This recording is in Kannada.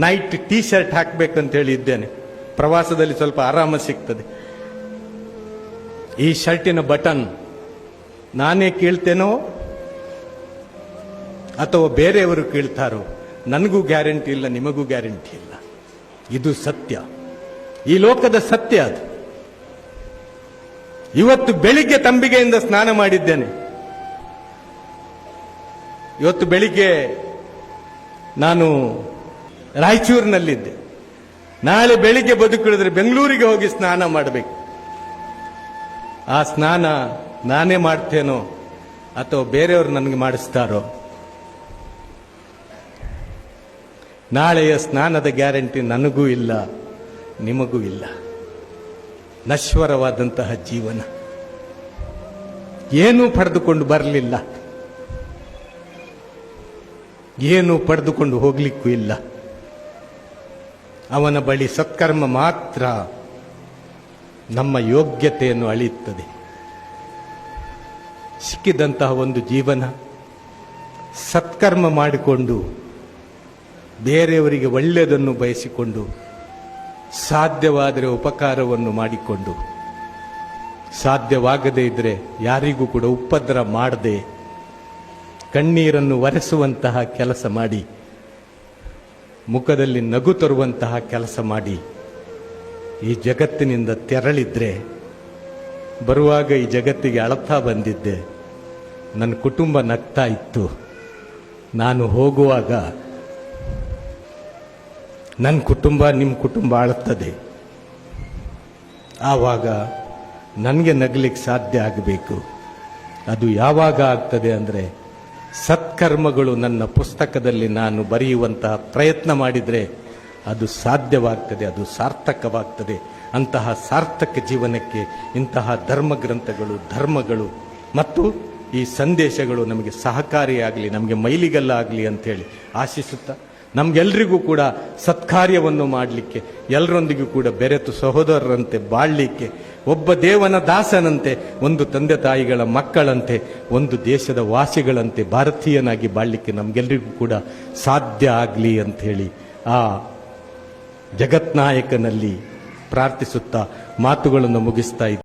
ನೈಟ್ ಟೀ ಶರ್ಟ್ ಹಾಕಬೇಕಂತ ಹೇಳಿ ಇದ್ದೇನೆ. ಪ್ರವಾಸದಲ್ಲಿ ಸ್ವಲ್ಪ ಆರಾಮ ಸಿಗ್ತದೆ. ಈ ಶರ್ಟಿನ ಬಟನ್ ನಾನೇ ಕೀಳ್ತೇನೋ ಅಥವಾ ಬೇರೆಯವರು ಕೀಳ್ತಾರೋ ನನಗೂ ಗ್ಯಾರಂಟಿ ಇಲ್ಲ, ನಿಮಗೂ ಗ್ಯಾರಂಟಿ ಇಲ್ಲ. ಇದು ಸತ್ಯ, ಈ ಲೋಕದ ಸತ್ಯ ಅದು. ಇವತ್ತು ಬೆಳಿಗ್ಗೆ ತಂಬಿಗೆಯಿಂದ ಸ್ನಾನ ಮಾಡಿದ್ದೇನೆ. ಇವತ್ತು ಬೆಳಿಗ್ಗೆ ನಾನು ರಾಯಚೂರಿನಲ್ಲಿದ್ದೆ. ನಾಳೆ ಬೆಳಿಗ್ಗೆ ಬದುಕಿಳಿದ್ರೆ ಬೆಂಗಳೂರಿಗೆ ಹೋಗಿ ಸ್ನಾನ ಮಾಡಬೇಕು. ಆ ಸ್ನಾನ ನಾನೇ ಮಾಡ್ತೇನೋ ಅಥವಾ ಬೇರೆಯವರು ನನಗೆ ಮಾಡಿಸ್ತಾರೋ, ನಾಳೆಯ ಸ್ನಾನದ ಗ್ಯಾರಂಟಿ ನನಗೂ ಇಲ್ಲ, ನಿಮಗೂ ಇಲ್ಲ. ನಶ್ವರವಾದಂತಹ ಜೀವನ, ಏನೂ ಪಡೆದುಕೊಂಡು ಬರಲಿಲ್ಲ, ಏನೂ ಪಡೆದುಕೊಂಡು ಹೋಗ್ಲಿಕ್ಕೂ ಇಲ್ಲ. ಅವನ ಬಳಿ ಸತ್ಕರ್ಮ ಮಾತ್ರ ನಮ್ಮ ಯೋಗ್ಯತೆಯನ್ನು ಅಳೆಯುತ್ತದೆ. ಸಿಕ್ಕಿದಂತಹ ಒಂದು ಜೀವನ ಸತ್ಕರ್ಮ ಮಾಡಿಕೊಂಡು ಬೇರೆಯವರಿಗೆ ಒಳ್ಳೆಯದನ್ನು ಬಯಸಿಕೊಂಡು ಸಾಧ್ಯವಾದರೆ ಉಪಕಾರವನ್ನು ಮಾಡಿಕೊಂಡು, ಸಾಧ್ಯವಾಗದೇ ಇದ್ದರೆ ಯಾರಿಗೂ ಕೂಡ ಉಪದ್ರ ಮಾಡದೆ ಕಣ್ಣೀರನ್ನು ಒರೆಸುವಂತಹ ಕೆಲಸ ಮಾಡಿ, ಮುಖದಲ್ಲಿ ನಗು ತರುವಂತಹ ಕೆಲಸ ಮಾಡಿ ಈ ಜಗತ್ತಿನಿಂದ ತೆರಳಿದ್ರೆ, ಬರುವಾಗ ಈ ಜಗತ್ತಿಗೆ ಅಳತಾ ಬಂದಿದ್ದೆ, ನನ್ನ ಕುಟುಂಬ ನಗ್ತಾ ಇತ್ತು. ನಾನು ಹೋಗುವಾಗ ನನ್ನ ಕುಟುಂಬ ನಿಮ್ಮ ಕುಟುಂಬ ಅಳುತ್ತದೆ. ಆವಾಗ ನನಗೆ ನಗಲಿಕ್ಕೆ ಸಾಧ್ಯ ಆಗಬೇಕು. ಅದು ಯಾವಾಗ ಆಗ್ತದೆ ಅಂದರೆ, ಸತ್ಕರ್ಮಗಳು ನನ್ನ ಪುಸ್ತಕದಲ್ಲಿ ನಾನು ಬರೆಯುವಂತಹ ಪ್ರಯತ್ನ ಮಾಡಿದರೆ ಅದು ಸಾಧ್ಯವಾಗ್ತದೆ, ಅದು ಸಾರ್ಥಕವಾಗ್ತದೆ. ಅಂತಹ ಸಾರ್ಥಕ ಜೀವನಕ್ಕೆ ಇಂತಹ ಧರ್ಮಗಳು ಮತ್ತು ಈ ಸಂದೇಶಗಳು ನಮಗೆ ಸಹಕಾರಿಯಾಗಲಿ, ನಮಗೆ ಮೈಲಿಗಲ್ಲಾಗಲಿ ಅಂಥೇಳಿ ಆಶಿಸುತ್ತಾ, ನಮಗೆಲ್ಲರಿಗೂ ಕೂಡ ಸತ್ಕಾರ್ಯವನ್ನು ಮಾಡಲಿಕ್ಕೆ, ಎಲ್ಲರೊಂದಿಗೂ ಕೂಡ ಬೆರೆತು ಸಹೋದರರಂತೆ ಬಾಳಲಿಕ್ಕೆ, ಒಬ್ಬ ದೇವನ ದಾಸನಂತೆ, ಒಂದು ತಂದೆ ತಾಯಿಗಳ ಮಕ್ಕಳಂತೆ, ಒಂದು ದೇಶದ ವಾಸಿಗಳಂತೆ ಭಾರತೀಯನಾಗಿ ಬಾಳಲಿಕ್ಕೆ ನಮಗೆಲ್ಲರಿಗೂ ಕೂಡ ಸಾಧ್ಯ ಆಗಲಿ ಅಂಥೇಳಿ ಆ ಜಗತ್ನಾಯಕನಲ್ಲಿ ಪ್ರಾರ್ಥಿಸುತ್ತಾ ಮಾತುಗಳನ್ನು ಮುಗಿಸ್ತಾ ಇದ್ದೆ.